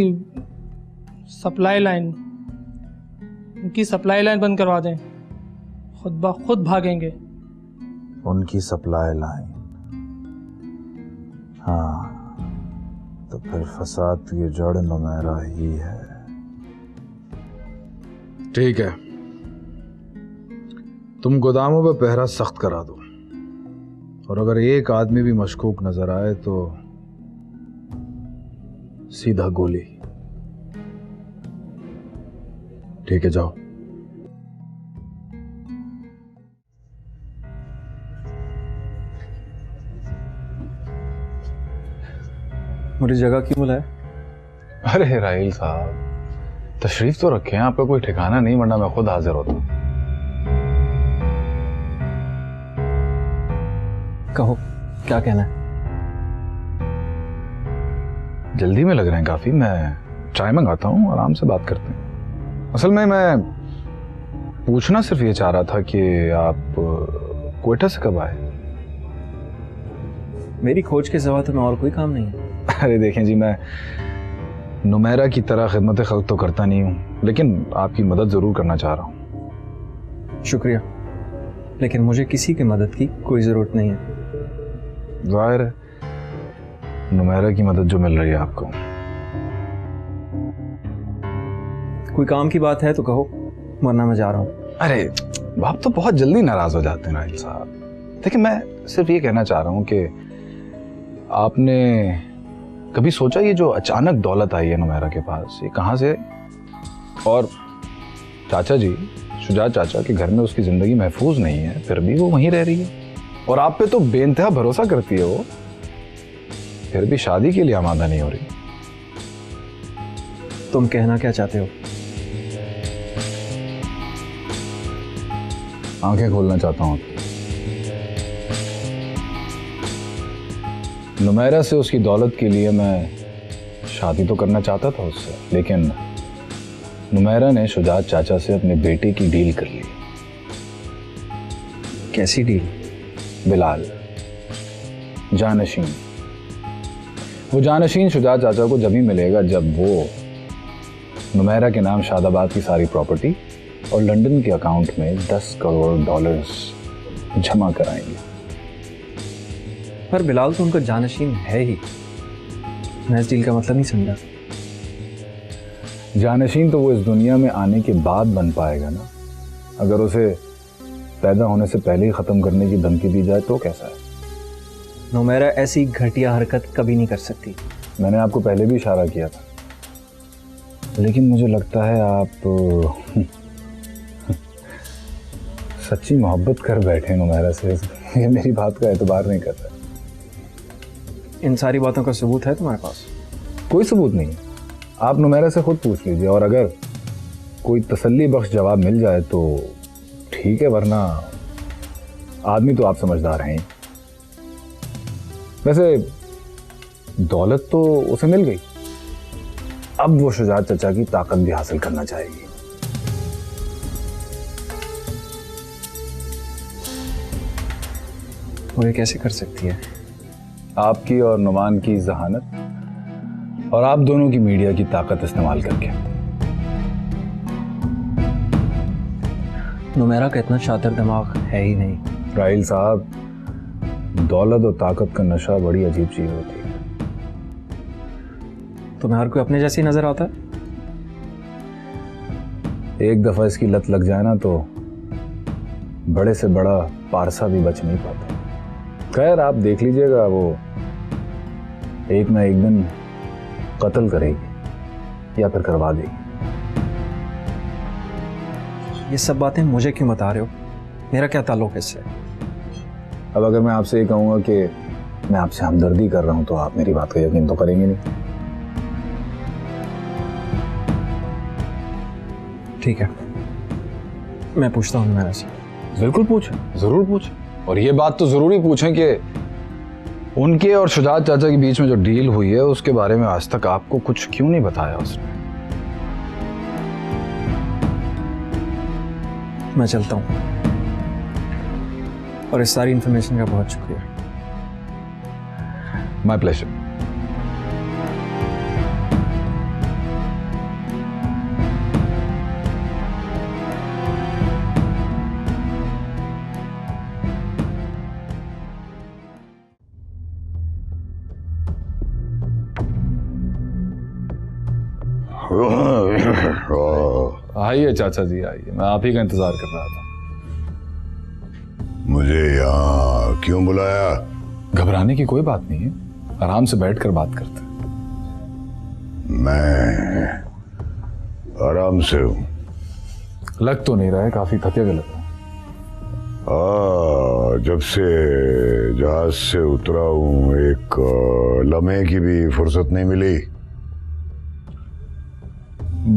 सप्लाई लाइन, उनकी सप्लाई लाइन बंद करवा दें, खुद ब खुद भागेंगे। उनकी सप्लाई लाइन? हाँ, तो फिर फसाद की जड़ नुमेरा ही है। ठीक है, तुम गोदामों पे पहरा सख्त करा दो, और अगर एक आदमी भी मशकूक नजर आए तो सीधा गोली। ठीक है, जाओ। मुझे जगह क्यों बुलाया? अरे राहिल साहब, तशरीफ तो रखें, आपका कोई ठिकाना नहीं, वरना मैं खुद हाजिर होता। कहो, क्या कहना है? जल्दी में लग रहे हैं काफी, मैं चाय मंगाता हूँ, आराम से बात करते हैं। असल में मैं पूछना सिर्फ ये चाह रहा था कि आप क्वेटा से कब आए? मेरी खोज के सिवा तुम्हें और कोई काम नहीं है? अरे देखें जी, मैं नुमेरा की तरह खिदमत खल्क तो करता नहीं हूँ, लेकिन आपकी मदद ज़रूर करना चाह रहा हूँ। शुक्रिया, लेकिन मुझे किसी की मदद की कोई ज़रूरत नहीं है। जाहिर है, नुमेरा की मदद जो मिल रही है आपको। कोई काम की बात है तो कहो, वरना मैं जा रहा हूँ। अरे आप तो बहुत जल्दी नाराज़ हो जाते हैं राहिल साहब। देखिए, मैं सिर्फ ये कहना चाह रहा हूँ कि आपने कभी सोचा ये जो अचानक दौलत आई है नुमेरा के पास, ये कहाँ से? और चाचा जी, शुजात चाचा के घर में उसकी ज़िंदगी महफूज नहीं है, फिर भी वो वहीं रह रही है, और आप पे तो बेइंतहा भरोसा करती है वो, फिर भी शादी के लिए आमादा नहीं हो रही। तुम कहना क्या चाहते हो? आंखें खोलना चाहता हूँ। नुमेरा से उसकी दौलत के लिए मैं शादी तो करना चाहता था उससे, लेकिन नुमेरा ने शुजात चाचा से अपने बेटे की डील कर ली। कैसी डील? बिलाल, जानशीन। वो जानशीन शुजात चाचा को जब ही मिलेगा जब वो नुमेरा के नाम शादाबाद की सारी प्रॉपर्टी और लंदन के अकाउंट में $10 करोड़ जमा कराएंगे। पर बिलाल तो उनका जानशीन है ही, मैं इस डील का मतलब नहीं समझा। जानशीन तो वो इस दुनिया में आने के बाद बन पाएगा ना, अगर उसे पैदा होने से पहले ही खत्म करने की धमकी दी जाए तो कैसा है? नुमेरा ऐसी घटिया हरकत कभी नहीं कर सकती। मैंने आपको पहले भी इशारा किया था, लेकिन मुझे लगता है आप सच्ची मोहब्बत कर बैठे नुमेरा से, ये मेरी बात का एतबार नहीं कर रहा। इन सारी बातों का सबूत है तुम्हारे पास? कोई सबूत नहीं है, आप नुमेरा से खुद पूछ लीजिए, और अगर कोई तसल्ली बख्श जवाब मिल जाए तो ठीक है, वरना आदमी तो आप समझदार हैं ही। वैसे दौलत तो उसे मिल गई, अब वो शुजात चचा की ताकत भी हासिल करना चाहेगी। वो ये कैसे कर सकती है? आपकी और नुमान की जहानत और आप दोनों की मीडिया की ताकत इस्तेमाल करके। नुमेरा का इतना शातिर दिमाग है ही नहीं। राहिल साहब, दौलत और ताकत का नशा बड़ी अजीब चीज होती है। तुम्हें हर कोई अपने जैसे ही नजर आता है? एक दफा इसकी लत लग जाए ना तो बड़े से बड़ा पारसा भी बच नहीं पाता। खैर, आप देख लीजिएगा, वो एक ना एक दिन कत्ल करेगी। या फिर करवा दी? ये सब बातें मुझे क्यों बता रहे हो? मेरा क्या ताल्लुक है इससे? अब अगर मैं आपसे ये कहूँगा कि मैं आपसे हमदर्दी कर रहा हूँ तो आप मेरी बात का यकीन तो करेंगे नहीं। ठीक है, मैं पूछता हूँ मेरा से। बिल्कुल पूछें, जरूर पूछें। और ये बात तो जरूरी पूछें कि उनके और शुजात चाचा के बीच में जो डील हुई है उसके बारे में आज तक आपको कुछ क्यों नहीं बताया उसने? मैं चलता हूँ, और इस सारी इंफॉर्मेशन का बहुत शुक्रिया। My pleasure. आइए चाचा जी आइए, मैं आप ही का इंतजार कर रहा था। मुझे यहाँ क्यों बुलाया? घबराने की कोई बात नहीं है, आराम से बैठकर बात करते हैं। मैं आराम से हूँ। लग तो नहीं रहा है, काफी थके हुए लग रहा है। जब से जहाज से उतरा हूँ एक लम्हे की भी फुर्सत नहीं मिली।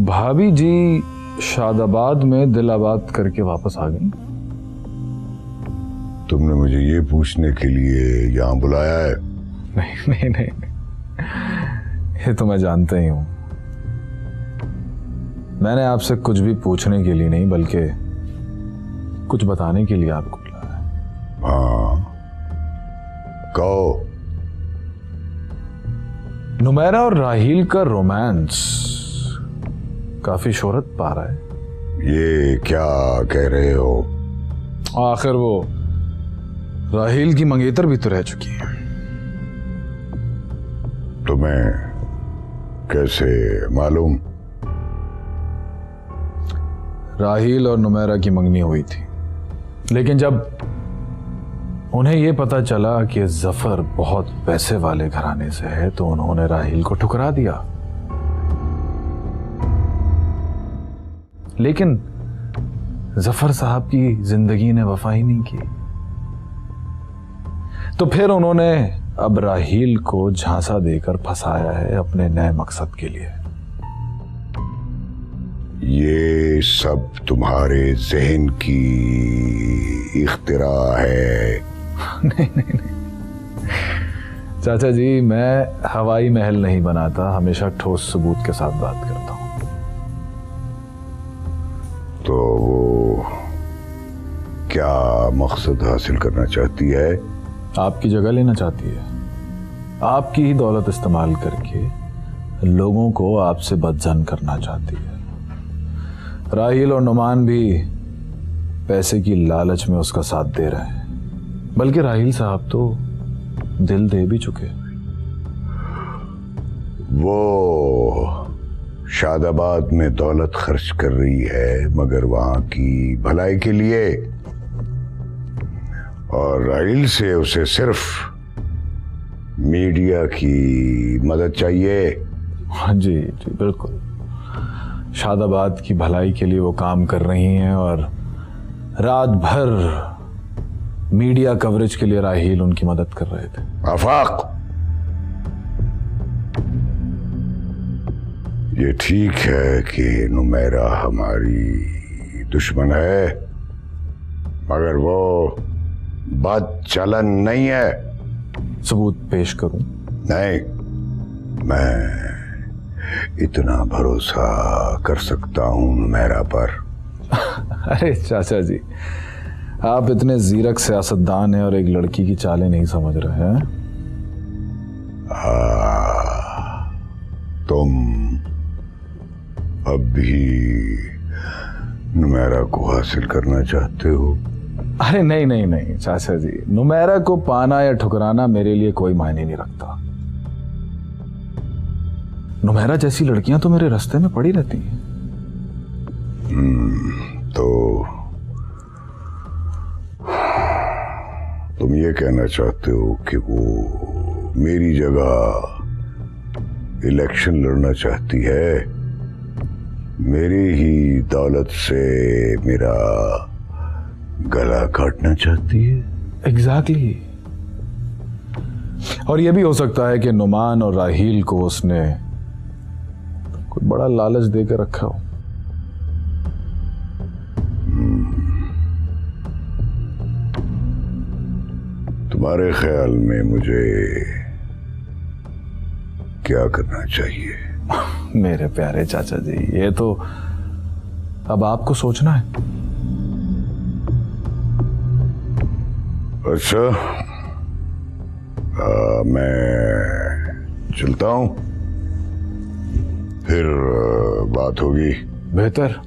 भाभी जी शादाबाद में दिल आबाद करके वापस आ गई। तुमने मुझे ये पूछने के लिए यहाँ बुलाया है? नहीं नहीं नहीं, ये तो मैं जानता ही हूँ। मैंने आपसे कुछ भी पूछने के लिए नहीं बल्कि कुछ बताने के लिए आपको बुलाया है। हाँ, कहो। नुमैरा और राहील का रोमांस काफी शोहरत पा रहा है। ये क्या कह रहे हो? आखिर वो राहील की मंगेतर भी तो रह चुकी है। तुम्हें कैसे मालूम? राहील और नुमैरा की मंगनी हुई थी, लेकिन जब उन्हें यह पता चला कि जफर बहुत पैसे वाले घराने से है तो उन्होंने राहील को ठुकरा दिया। लेकिन जफर साहब की जिंदगी ने वफा ही नहीं की, तो फिर उन्होंने अब राहील को झांसा देकर फंसाया है अपने नए मकसद के लिए। ये सब तुम्हारे जहन की इख्तिरा है? नहीं नहीं नहीं चाचा जी, मैं हवाई महल नहीं बनाता, हमेशा ठोस सबूत के साथ बात करता हूं। तो वो क्या मकसद हासिल करना चाहती है? आपकी जगह लेना चाहती है, आपकी ही दौलत इस्तेमाल करके लोगों को आपसे बदजन करना चाहती है। राहील और नुमान भी पैसे की लालच में उसका साथ दे रहे हैं, बल्कि राहील साहब तो दिल दे भी चुके। वो शादाबाद में दौलत खर्च कर रही है मगर वहां की भलाई के लिए, और राहील से उसे सिर्फ मीडिया की मदद चाहिए। हाँ जी जी बिल्कुल, शादाबाद की भलाई के लिए वो काम कर रही हैं और रात भर मीडिया कवरेज के लिए राहील उनकी मदद कर रहे थे। आफाक, ये ठीक है कि नुमैरा हमारी दुश्मन है, मगर वो बात चलन नहीं है। सबूत पेश करूं? नहीं, मैं इतना भरोसा कर सकता हूं नुमैरा पर। अरे चाचा जी, आप इतने जीरक सियासतदान हैं और एक लड़की की चालें नहीं समझ रहे हैं। तुम अब भी नुमैरा को हासिल करना चाहते हो? अरे नहीं नहीं नहीं चाचा जी, नुमैरा को पाना या ठुकराना मेरे लिए कोई मायने नहीं रखता। नुमैरा जैसी लड़कियां तो मेरे रास्ते में पड़ी रहती हैं। तो तुम ये कहना चाहते हो कि वो मेरी जगह इलेक्शन लड़ना चाहती है? मेरी ही दौलत से मेरा गला काटना चाहती है? एग्जैक्टली। और यह भी हो सकता है कि नुमान और राहील को उसने कोई बड़ा लालच देकर रखा हो। तुम्हारे ख्याल में मुझे क्या करना चाहिए? मेरे प्यारे चाचा जी, ये तो अब आपको सोचना है। अच्छा, मैं चलता हूं, फिर बात होगी। बेहतर।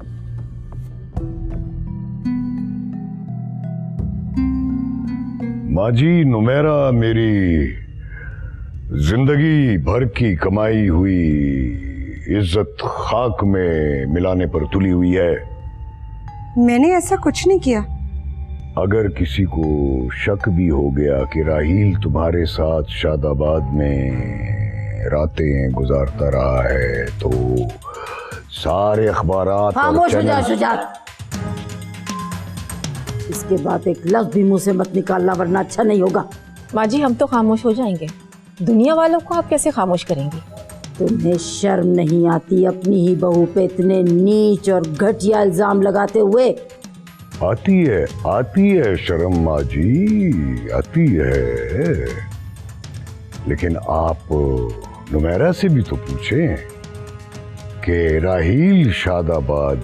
माजी, नुमेरा मेरी जिंदगी भर की कमाई हुई इज्जत खाक में मिलाने पर तुली हुई है। मैंने ऐसा कुछ नहीं किया। अगर किसी को शक भी हो गया कि राहील तुम्हारे साथ शादाबाद में रातें गुजारता रहा है तो सारे अखबारात खामोश हो जा शुजात। इसके बाद एक लफ्ज भी मुंह से मत निकालना, वरना अच्छा नहीं होगा। माँ जी, हम तो खामोश हो जाएंगे, दुनिया वालों को आप कैसे खामोश करेंगी? तुम्हें शर्म नहीं आती अपनी ही बहू पे इतने नीच और घटिया इल्जाम लगाते हुए? आती है शर्म माँ जी, आती है। लेकिन आप नुमेरा से भी तो पूछें कि राहील शादाबाद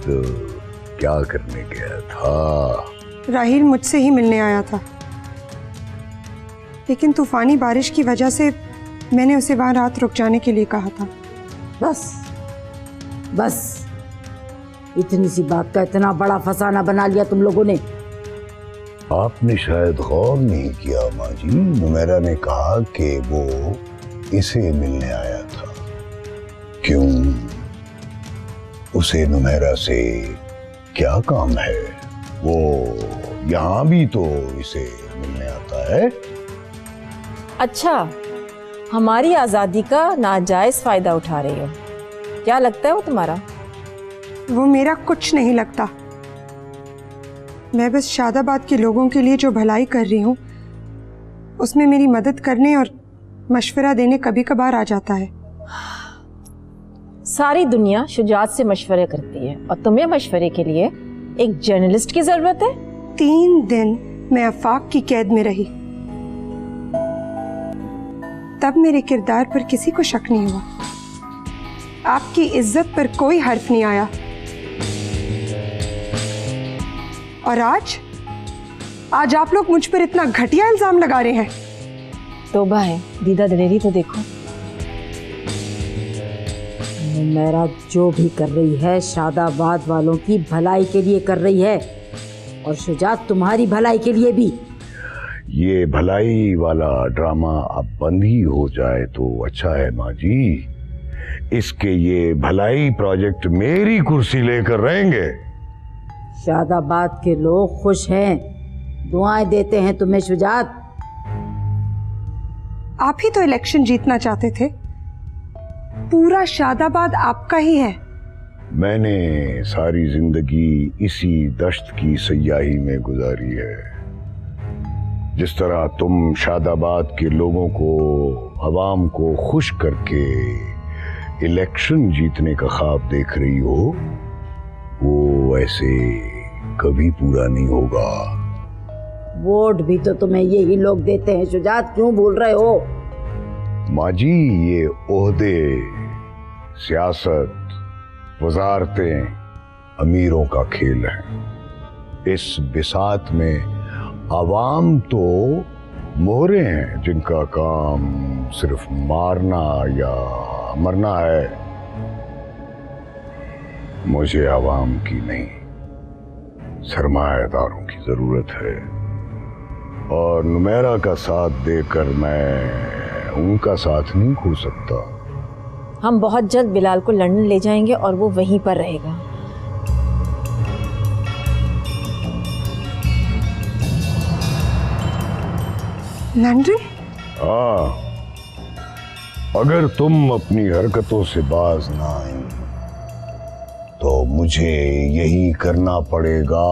क्या करने गया था। राहील मुझसे ही मिलने आया था, लेकिन तूफानी बारिश की वजह से मैंने उसे वहां रात रुक जाने के लिए कहा था। बस इतनी सी बात का इतना बड़ा फसाना बना लिया तुम लोगों ने। आपने शायद गौर नहीं किया माँ जी, नुमेरा ने कहा कि वो इसे मिलने आया था। क्यों? उसे नुमेरा से क्या काम है? वो यहाँ भी तो इसे मिलने आता है। अच्छा, हमारी आज़ादी का नाजायज फायदा उठा रही हो, क्या लगता है वो तुम्हारा? वो मेरा कुछ नहीं लगता। मैं बस शादाबाद के लोगों के लिए जो भलाई कर रही हूँ उसमें मेरी मदद करने और मशवरा देने कभी कभार आ जाता है। सारी दुनिया शुजात से मशवरे करती है और तुम्हें मशवरे के लिए एक जर्नलिस्ट की जरूरत है। 3 दिन मैं आफाक की कैद में रही, तब मेरे किरदार पर किसी को शक नहीं हुआ, आपकी इज्जत पर कोई हर्फ नहीं आया। और आज आप लोग मुझ पर इतना घटिया इल्जाम लगा रहे हैं। तौबा है, दीदा दलेरी तो देखो। मेरा जो भी कर रही है शादाबाद वालों की भलाई के लिए कर रही है, और शुजात तुम्हारी भलाई के लिए भी। ये भलाई वाला ड्रामा अब बंद ही हो जाए तो अच्छा है माँ जी। इसके ये भलाई प्रोजेक्ट मेरी कुर्सी लेकर रहेंगे। शादाबाद के लोग खुश हैं, दुआएं देते हैं तुम्हें शुजात। आप ही तो इलेक्शन जीतना चाहते थे, पूरा शादाबाद आपका ही है। मैंने सारी जिंदगी इसी दश्त की सयाही में गुजारी है। जिस तरह तुम शादाबाद के लोगों को, अवाम को खुश करके इलेक्शन जीतने का ख्वाब देख रही हो, वो ऐसे कभी पूरा नहीं होगा। वोट भी तो तुम्हें यही लोग देते हैं शुजात, क्यों भूल रहे हो? माँ जी, ये ओहदे, सियासत, वजारतें अमीरों का खेल है। इस बिसात में अवाम तो मोहरे हैं जिनका काम सिर्फ मारना या मरना है। मुझे अवाम की नहीं, सरमायादारों की जरूरत है, और नुमेरा का साथ देकर मैं उनका साथ नहीं खो सकता। हम बहुत जल्द बिलाल को लंदन ले जाएंगे और वो वहीं पर रहेगा। लंदन? हाँ, अगर तुम अपनी हरकतों से बाज ना आई तो मुझे यही करना पड़ेगा।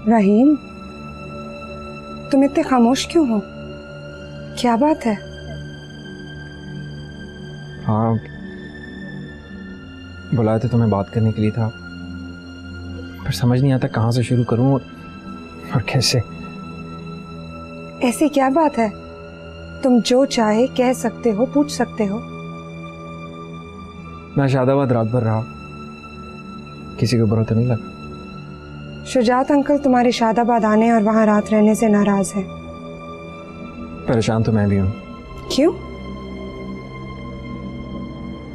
राहील, तुम इतने खामोश क्यों हो? क्या बात है? हाँ, बुलाया तो तुम्हें बात करने के लिए था, पर समझ नहीं आता कहाँ से शुरू करूँ और कैसे। ऐसी क्या बात है? तुम जो चाहे कह सकते हो, पूछ सकते हो। मैं शादाबाद रात भर रहा, किसी को बुरा तो नहीं लगा? शुजात अंकल तुम्हारे शादाबाद आने और वहां रात रहने से नाराज है। परेशान तो मैं भी हूँ। क्यों?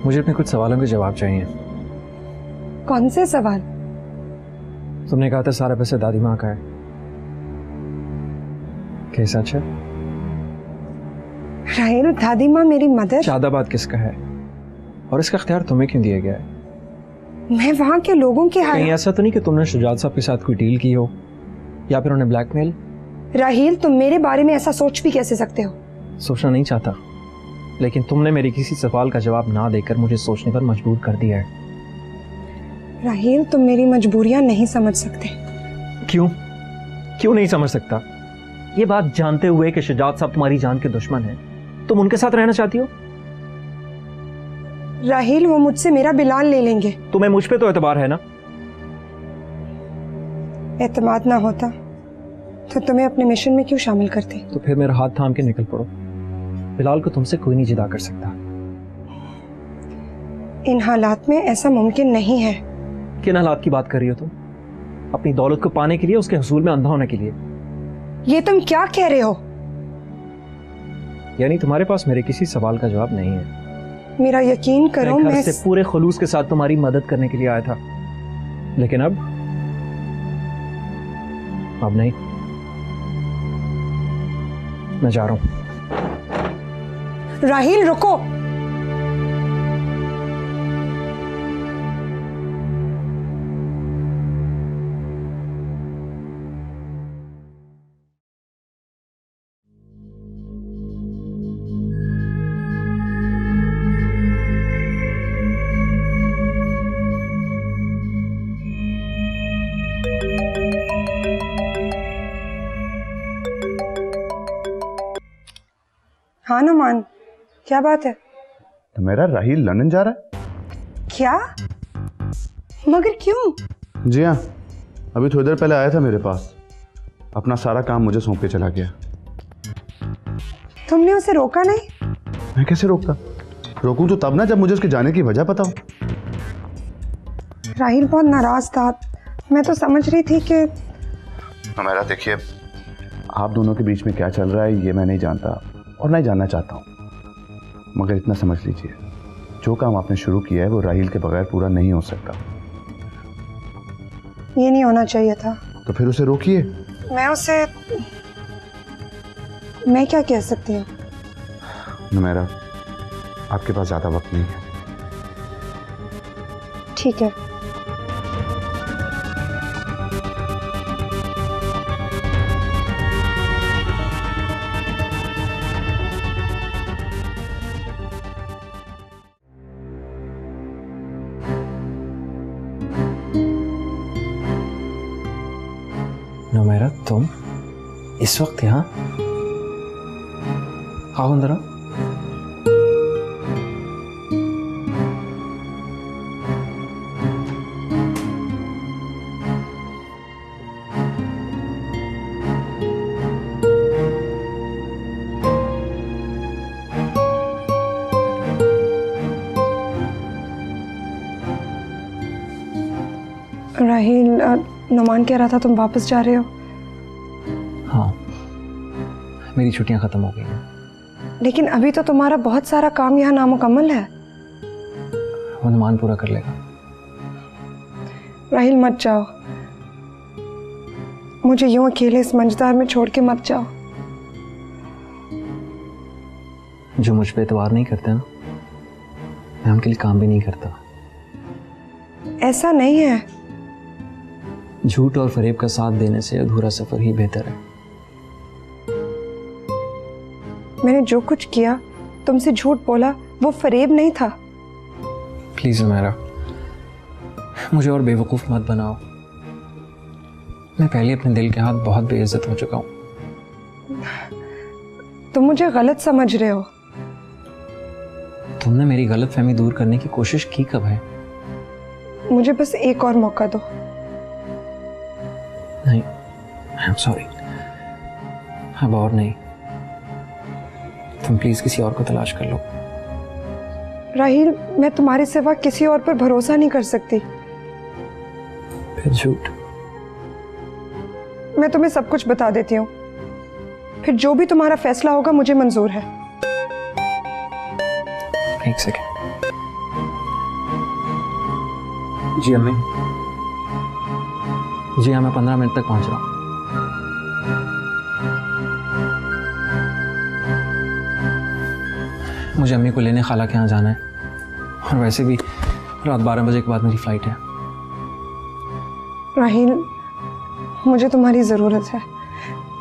मुझे अपने कुछ सवालों के जवाब चाहिए। कौन से सवाल? तुमने कहा था सारा पैसा दादी माँ का है, क्या सच है? राहील, दादी माँ मेरी मदर। शादाबाद किसका है और इसका इख्तियार तुम्हें क्यों दिया गया है? मैं वहां के लोगों के कहीं ऐसा तो नहीं कि तुमने शुजात साहब के साथ कोई डील की हो या फिर उन्हें ब्लैकमेल? राहील, तुम मेरे बारे में ऐसा सोच भी कैसे सकते हो? सोचना नहीं चाहता, लेकिन तुमने मेरे किसी सवाल का जवाब ना देकर मुझे सोचने पर मजबूर कर दिया है। राहील, तुम मेरी मजबूरियां नहीं समझ सकते। क्यों? क्यों नहीं समझ सकता? ये बात जानते हुए कि शुजात साहब तुम्हारी जान के दुश्मन हैं, तुम उनके साथ रहना चाहती हो? राहील, वो मुझसे मेरा बिलाल ले लेंगे। तुम्हें मुझ पे तो एतबार है ना? एतमाद ना होता तो तुम्हें अपने मिशन में क्यों शामिल करते? तो फिर मेरा हाथ थाम के निकल पड़ो। बिलाल को तुमसे कोई नहीं जुदा कर सकता। इन हालात में ऐसा मुमकिन नहीं है। किन हालात की बात कर रही हो तुम? अपनी दौलत को पाने के लिए, उसके हसूल में अंधा होने के लिए? ये तुम क्या कह रहे हो? यानी तुम्हारे पास मेरे किसी सवाल का जवाब नहीं है? मेरा यकीन करो, मैं घर से पूरे खुलूस के साथ तुम्हारी मदद करने के लिए आया था, लेकिन अब नहीं। मैं जा रहा हूं। राहील, रुको। हाँ नुमान, क्या बात है? तो मेरा राहील लंदन जा रहा है? क्या? मगर क्यों? जी हाँ, अभी थोड़ी देर पहले आया था मेरे पास, अपना सारा काम मुझे सौंप के चला गया। तुमने उसे रोका नहीं? मैं कैसे रोकता? रोकूं तो तब ना जब मुझे उसके जाने की वजह पता हो। राहील बहुत नाराज था, मैं तो समझ रही थी कि मेरा देखिए, आप दोनों के बीच में क्या चल रहा है ये मैं नहीं जानता और नहीं जानना चाहता हूँ, मगर इतना समझ लीजिए, जो काम आपने शुरू किया है वो राहील के बगैर पूरा नहीं हो सकता। ये नहीं होना चाहिए था। तो फिर उसे रोकिए। मैं क्या कह सकती हूँ? मेरा आपके पास ज्यादा वक्त नहीं है। ठीक है। नुमैरा, तुम इस वक्त यहाँ? आओ अंदर आओ। नुमान कह रहा था तुम वापस जा रहे हो। हाँ, मेरी छुट्टियां खत्म हो गई हैं। लेकिन अभी तो तुम्हारा बहुत सारा काम यहाँ नामुकम्मल है। वो नुमान पूरा कर लेगा। राहिल मत जाओ, मुझे यूं अकेले इस मंजदार में छोड़ के मत जाओ। जो मुझ पे एतबार नहीं करते ना, मैं उनके लिए काम भी नहीं करता। ऐसा नहीं है। झूठ और फरेब का साथ देने से अधूरा सफर ही बेहतर है। मैंने जो कुछ किया, तुमसे झूठ बोला, वो फरेब नहीं था। प्लीज उमैरा, मुझे और बेवकूफ मत बनाओ। मैं पहले अपने दिल के हाथ बहुत बेइज्जत हो चुका हूं। तुम मुझे गलत समझ रहे हो। तुमने मेरी गलतफहमी दूर करने की कोशिश की कब है? मुझे बस एक और मौका दो। नहीं, आई एम सॉरी, अब और नहीं। तुम प्लीज किसी और को तलाश कर लो। राहिल, मैं तुम्हारे सिवा किसी और पर भरोसा नहीं कर सकती। फिर झूठ। मैं तुम्हें सब कुछ बता देती हूँ, फिर जो भी तुम्हारा फैसला होगा मुझे मंजूर है। एक सेकेंड। जी अम्मी। जी हाँ, मैं 15 मिनट तक पहुंच रहा हूँ। मुझे अम्मी को लेने खाला के यहाँ जाना है, और वैसे भी रात 12 बजे के बाद मेरी फ्लाइट है। राहिल, मुझे तुम्हारी ज़रूरत है,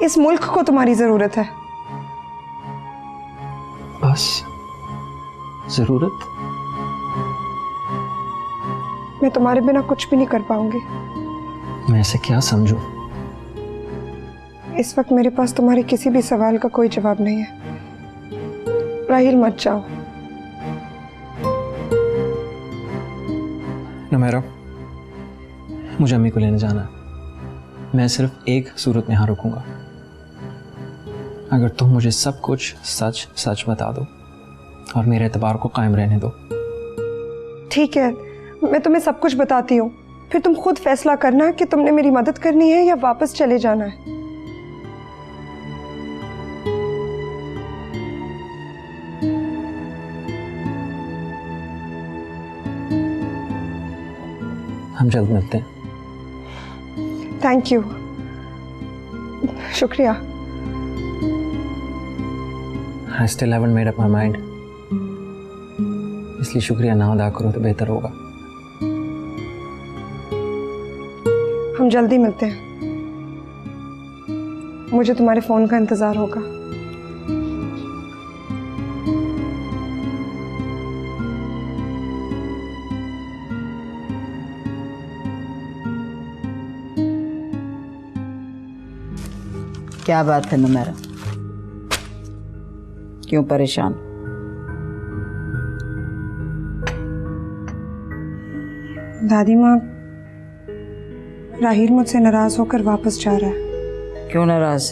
इस मुल्क को तुम्हारी ज़रूरत है। बस ज़रूरत? मैं तुम्हारे बिना कुछ भी नहीं कर पाऊंगी। मैं ऐसे क्या समझूं? इस वक्त मेरे पास तुम्हारे किसी भी सवाल का कोई जवाब नहीं है। राहिल, मत जाओ। नुमैरा, मुझे अम्मी को लेने जाना है। मैं सिर्फ एक सूरत में यहाँ रुकूंगा, अगर तुम मुझे सब कुछ सच सच बता दो और मेरे एतबार को कायम रहने दो। ठीक है, मैं तुम्हें सब कुछ बताती हूँ, फिर तुम खुद फैसला करना कि तुमने मेरी मदद करनी है या वापस चले जाना है। हम जल्द मिलते हैं। थैंक यू, शुक्रिया। I still haven't made up my mind, इसलिए शुक्रिया ना अदा करो तो बेहतर होगा। हम जल्दी मिलते हैं, मुझे तुम्हारे फोन का इंतजार होगा। क्या बात है नुमैरा, क्यों परेशान? दादी माँ, राहिल मुझसे नाराज होकर वापस जा रहा है। क्यों नाराज?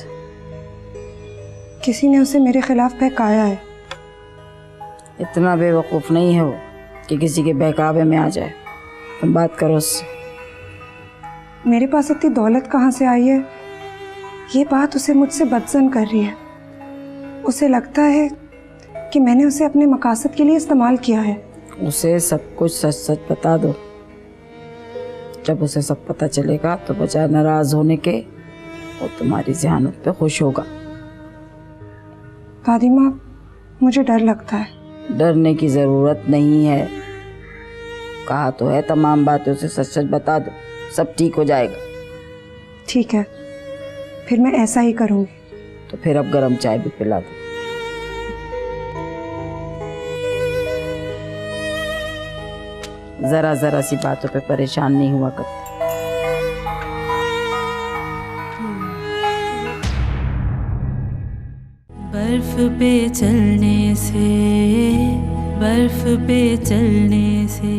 किसी ने उसे मेरे खिलाफ बहकाया है। इतना बेवकूफ़ नहीं है वो कि किसी के बहकावे में आ जाए। तुम बात करो उससे। मेरे पास इतनी दौलत कहाँ से आई है, ये बात उसे मुझसे बदजन कर रही है। उसे लगता है कि मैंने उसे अपने मकासद के लिए इस्तेमाल किया है। उसे सब कुछ सच सच बता दो। जब उसे सब पता चलेगा तो बजाय नाराज होने के वो तुम्हारी ज़हानत पे खुश होगा। दादी माँ, मुझे डर लगता है। डरने की ज़रूरत नहीं है, कहा तो है तमाम बातें उसे सच सच बता दो, सब ठीक हो जाएगा। ठीक है, फिर मैं ऐसा ही करूँगी। तो फिर अब गरम चाय भी पिला दो। जरा जरा सी बातों पे परेशान नहीं हुआ करते। बर्फ पे चलने से, बर्फ पे चलने से